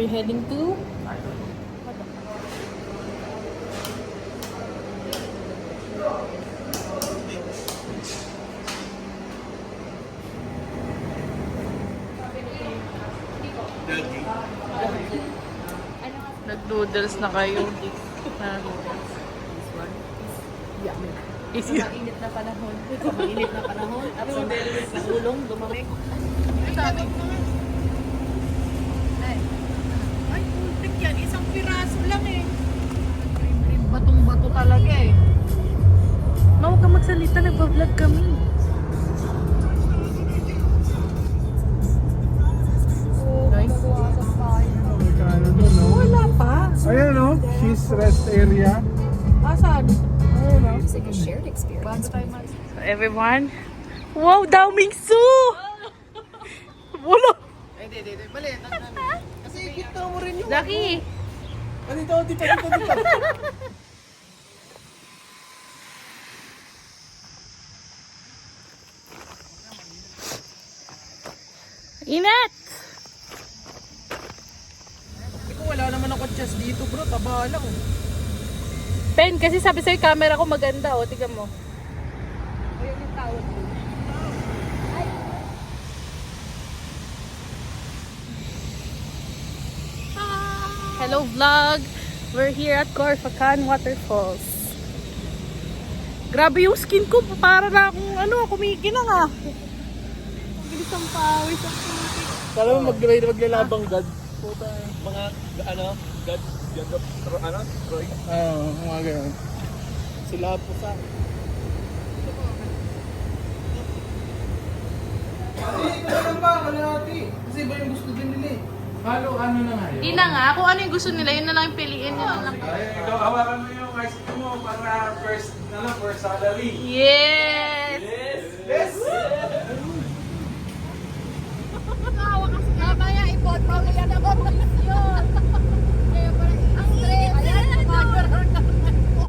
we heading to? Nag-noodles na kayo. Sa mainit na panahon. Sa mainit na panahon. At sa nagulong, lumamig. Ay, ultik yan. Isang piraso lang eh. Batong-bato talaga eh. Huwag ka magsalita, nagpa-vlog kami. Wala pa. Ayan o, cheese rest area. Asan? Ayan o. It's like a shared experience. Bago tayo mag... So everyone, wow, daming su! Wala! Hindi. Mali. Kasi kita mo rin yung... Zaki! Dito. Inat! Hindi ko wala naman ako chest dito bro, taba lang. Pen, kasi sabi sa'yo, camera ko maganda, o, tignan mo. Ayun yung tawag mo. Hello vlog! We're here at Corfacan Waterfalls. Grabe yung skin ko, para na akong kumikinang ah. Bilis ang pawis ang putik. Kala mo maglalabang god. Puta, mga god, Troy. Oo, mga ganun. Sila po sa... Kasi iba yung gusto din nila eh. Halo, na nga yun? Hindi na nga, kung ano yung gusto nila, yun na lang yung piliin nila. Ikaw, hawakan mo yung ice cream mo para first salary. Yes! Yes! Nakawa kasi mamaya ipot. Mamaya na ako.